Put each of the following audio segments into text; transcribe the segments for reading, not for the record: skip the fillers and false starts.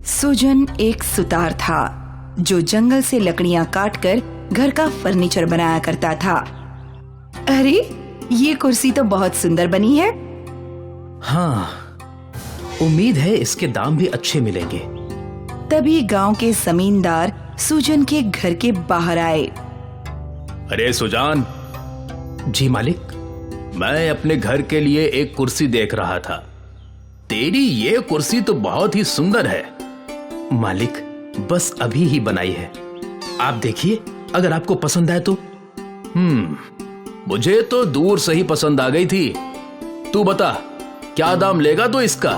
सुजन एक सुतार था जो जंगल से लकड़ियां काटकर घर का फर्नीचर बनाया करता था। अरे, ये कुर्सी तो बहुत सुंदर बनी है। हाँ, उम्मीद है इसके दाम भी अच्छे मिलेंगे। तभी गांव के जमींदार सुजन के घर के बाहर आए। अरे सुजान। जी मालिक। मैं अपने घर के लिए एक कुर्सी देख रहा था। तेरी ये कुर्सी तो बहुत ही सुंदर है। मालिक, बस अभी ही बनाई है। आप देखिए, अगर आपको पसंद आए तो। मुझे तो दूर से ही पसंद आ गई थी। तू बता, क्या दाम लेगा तो इसका?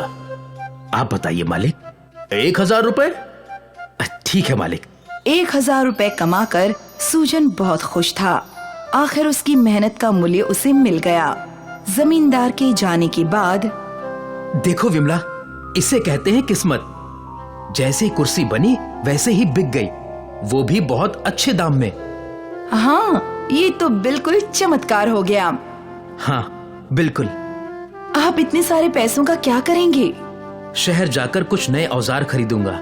आप बताइए मालिक। 1000 रुपए? ठीक है मालिक। 1000 रुपए कमाकर सुजन बहुत खुश था। आखिर उसकी मेहनत का मूल्य उसे मिल गया। जमींदार के जाने के बाद देखो विमला, इसे कहते हैं किस्मत। जैसे कुर्सी बनी वैसे ही बिक गई, वो भी बहुत अच्छे दाम में। हाँ, ये तो बिल्कुल चमत्कार हो गया। हाँ बिल्कुल। आप इतने सारे पैसों का क्या करेंगे? शहर जाकर कुछ नए औजार खरीदूंगा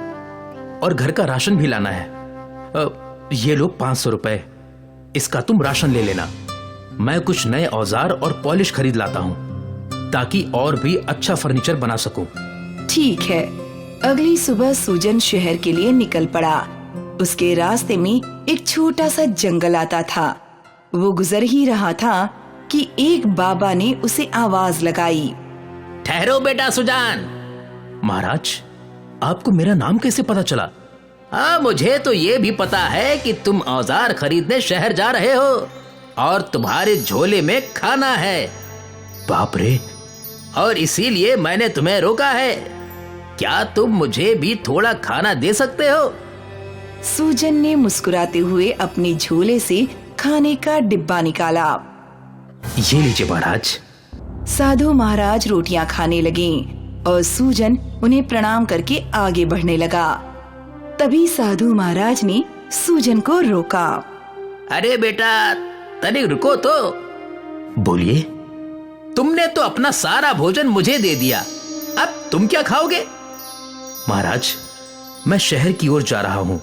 और घर का राशन भी लाना है। ये लो 500 रुपए, इसका तुम राशन ले लेना। मैं कुछ नए औजार और पॉलिश खरीद लाता हूँ ताकि और भी अच्छा फर्नीचर बना सकूं। ठीक है। अगली सुबह सुजन शहर के लिए निकल पड़ा। उसके रास्ते में एक छोटा सा जंगल आता था। वो गुजर ही रहा था कि एक बाबा ने उसे आवाज लगाई। ठहरो बेटा सुजान। महाराज, आपको मेरा नाम कैसे पता चला? हाँ, मुझे तो ये भी पता है कि तुम औजार खरीदने शहर जा रहे हो और तुम्हारे झोले में खाना है। बाप रे! और इसीलिए मैंने तुम्हें रोका है। क्या तुम मुझे भी थोड़ा खाना दे सकते हो? सुजन ने मुस्कुराते हुए अपने झोले से खाने का डिब्बा निकाला। ये लीजिए महाराज। साधु महाराज रोटियां खाने लगे और सुजन उन्हें प्रणाम करके आगे बढ़ने लगा। तभी साधु महाराज ने सुजन को रोका। अरे बेटा, तनिक रुको तो। बोलिए। तुमने तो अपना सारा भोजन मुझे दे दिया, अब तुम क्या खाओगे? महाराज, मैं शहर की ओर जा रहा हूँ।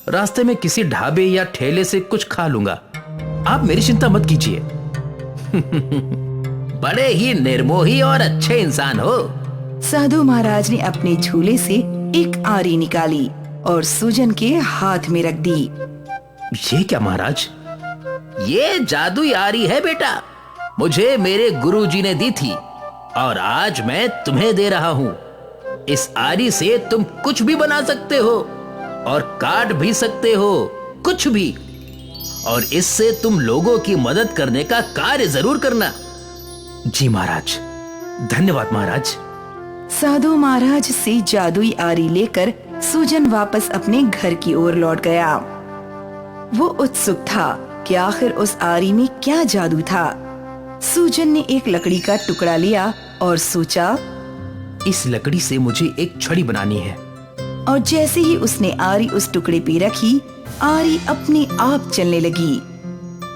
रास्ते में किसी ढाबे या ठेले से कुछ खा लूंगा। आप मेरी चिंता मत कीजिए। बड़े ही निर्मोही और अच्छे इंसान हो। साधु महाराज ने अपने झूले से एक आरी निकाली और सुजन के हाथ में रख दी। ये क्या महाराज? ये जादुई आरी है बेटा। मुझे मेरे गुरुजी ने दी थी और आज मैं तुम्हें दे रहा हूँ। इस आरी से तुम कुछ भी बना सकते हो और काट भी सकते हो, कुछ भी। और इससे तुम लोगों की मदद करने का कार्य जरूर करना। जी महाराज। धन्यवाद महाराज। साधु महाराज से जादुई आरी लेकर सुजन वापस अपने घर की ओर लौट गया। वो उत्सुक था कि आखिर उस आरी में क्या जादू था। सुजन ने एक लकड़ी का टुकड़ा लिया और सोचा, इस लकड़ी से मुझे एक छड़ी बनानी है। और जैसे ही उसने आरी उस टुकड़े पे रखी, आरी अपने आप चलने लगी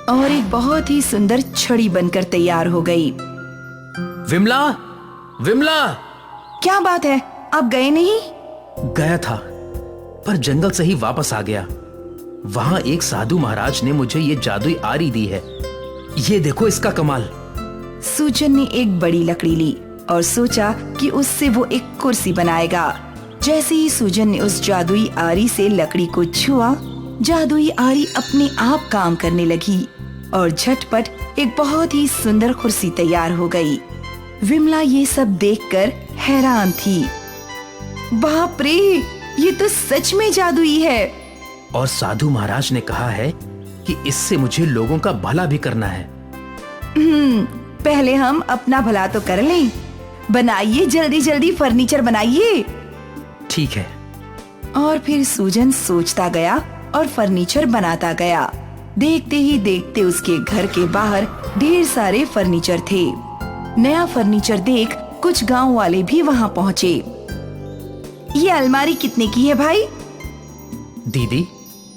और एक बहुत ही सुंदर छड़ी बनकर तैयार हो गई। विमला, विमला! क्या बात है, आप गए नहीं? गया था, पर जंगल से ही वापस आ गया। वहां एक साधु महाराज ने मुझे ये जादुई आरी दी है। ये देखो इसका कमाल। सुजन ने एक बड़ी लकड़ी ली और सोचा कि उससे वो एक कुर्सी बनाएगा। जैसे ही सुजन ने उस जादुई आरी से लकड़ी को छुआ, जादुई आरी अपने आप काम करने लगी और झटपट एक बहुत ही सुंदर कुर्सी तैयार हो गई। विमला ये सब देखकर हैरान थी। बाप रे, ये तो सच में जादुई है। और साधु महाराज ने कहा है कि इससे मुझे लोगों का भला भी करना है। पहले हम अपना भला तो कर लें। बनाइए, जल्दी जल्दी फर्नीचर बनाइए। ठीक है। और फिर सुजन सोचता गया और फर्नीचर बनाता गया। देखते ही देखते उसके घर के बाहर ढेर सारे फर्नीचर थे। नया फर्नीचर देख कुछ गांव वाले भी वहां पहुंचे। ये अलमारी कितने की है भाई? दीदी,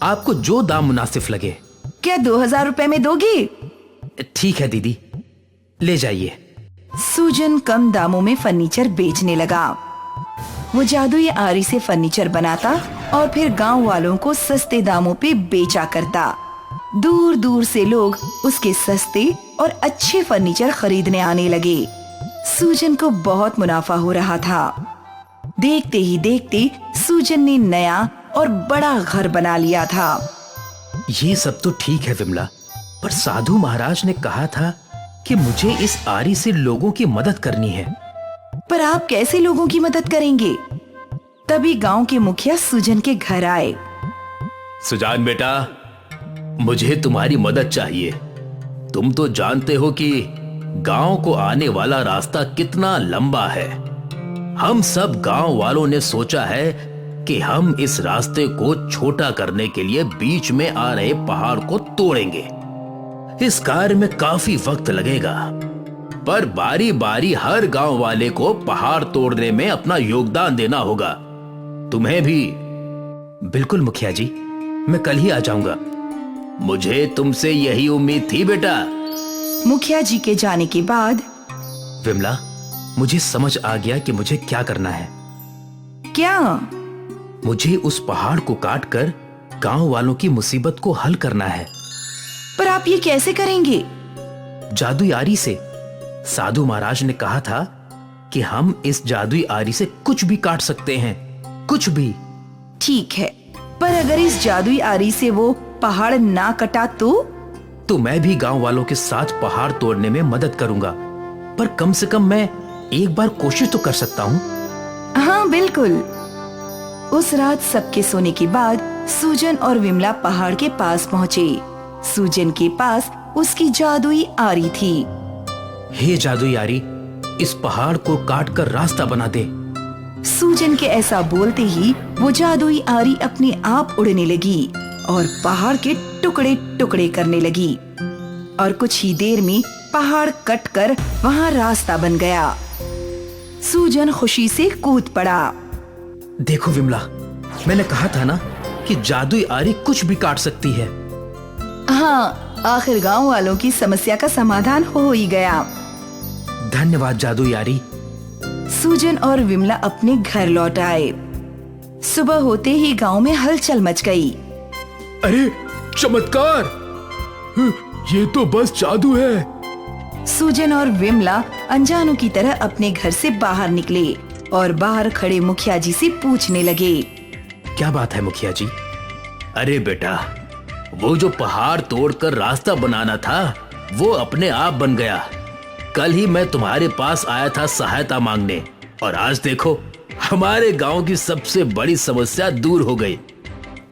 आपको जो दाम मुनासिब लगे। क्या 2000 रुपए में दोगे? ठीक है दीदी, ले जाइए। सुजन कम दामों में फर्नीचर बेचने लगा। वो जादुई आरी से फर्नीचर बनाता और फिर गांव वालों को सस्ते दामों पे बेचा करता। दूर दूर से लोग उसके सस्ते और अच्छे फर्नीचर खरीदने आने लगे। सूजन को बहुत मुनाफा हो रहा था। देखते ही देखते सूजन ने नया और बड़ा घर बना लिया था। ये सब तो ठीक है विमला, पर साधु महाराज ने कहा था कि मुझे इस आरी से लोगों की मदद करनी है। पर आप कैसे लोगों की मदद करेंगे? तभी गांव के मुखिया सुजन के घर आए। सुजान बेटा, मुझे तुम्हारी मदद चाहिए। तुम तो जानते हो कि गांव को आने वाला रास्ता कितना लंबा है। हम सब गांव वालों ने सोचा है कि हम इस रास्ते को छोटा करने के लिए बीच में आ रहे पहाड़ को तोड़ेंगे। इस कार्य में काफी वक्त लगेगा, पर बारी बारी हर गांव वाले को पहाड़ तोड़ने में अपना योगदान देना होगा। तुम्हें भी। बिल्कुल मुखिया जी, मैं कल ही आ जाऊंगा। मुझे तुमसे यही उम्मीद थी बेटा। मुखिया जी के जाने के बाद विमला, मुझे समझ आ गया कि मुझे क्या करना है। क्या? मुझे उस पहाड़ को काट कर गांव वालों की मुसीबत को हल करना है। पर आप ये कैसे करेंगे? जादुई आरी से। साधु महाराज ने कहा था कि हम इस जादुई आरी से कुछ भी काट सकते हैं, कुछ भी। ठीक है, पर अगर इस जादुई आरी से वो पहाड़ ना कटा तो मैं भी गांव वालों के साथ पहाड़ तोड़ने में मदद करूंगा। पर कम से कम मैं एक बार कोशिश तो कर सकता हूँ। हाँ बिल्कुल। उस रात सबके सोने के बाद सूजन और विमला पहाड़ के पास पहुँचे। सूजन के पास उसकी जादुई आरी थी। हे जादुई आरी, इस पहाड़ को काट कर रास्ता बना दे। सूजन के ऐसा बोलते ही वो जादुई आरी अपने आप उड़ने लगी और पहाड़ के टुकड़े टुकड़े करने लगी। और कुछ ही देर में पहाड़ कटकर वहाँ रास्ता बन गया। सूजन खुशी से कूद पड़ा। देखो विमला, मैंने कहा था ना कि जादुई आरी कुछ भी काट सकती है। हाँ, आखिर गांव वालों की समस्या का समाधान हो ही गया। धन्यवाद जादुई आरी। सूजन और विमला अपने घर लौट आए। सुबह होते ही गांव में हलचल मच गई। अरे चमत्कार! ये तो बस जादू है। सूजन और विमला अनजानों की तरह अपने घर से बाहर निकले और बाहर खड़े मुखिया जी से पूछने लगे। क्या बात है मुखिया जी? अरे बेटा, वो जो पहाड़ तोड़कर रास्ता बनाना था वो अपने आप बन गया। कल ही मैं तुम्हारे पास आया था सहायता मांगने, और आज देखो हमारे गांव की सबसे बड़ी समस्या दूर हो गई।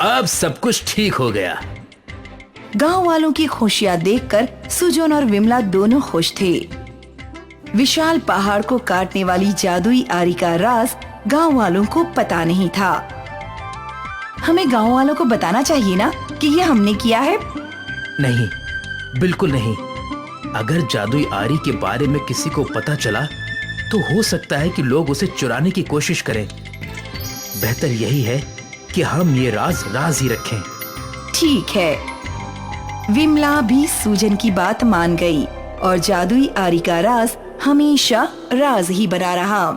अब सब कुछ ठीक हो गया। गांव वालों की खुशियां देखकर सूजन और विमला दोनों खुश थे। विशाल पहाड़ को काटने वाली जादुई आरी का राज गांव वालों को पता नहीं था। हमें गांव वालों को बताना चाहिए ना कि ये हमने किया है। नहीं, बिल्कुल नहीं। अगर जादुई आरी के बारे में किसी को पता चला तो हो सकता है कि लोग उसे चुराने की कोशिश करें। बेहतर यही है कि हम ये राज ही रखें। ठीक है। विमला भी सूजन की बात मान गई और जादुई आरी का राज हमेशा राज ही बना रहा।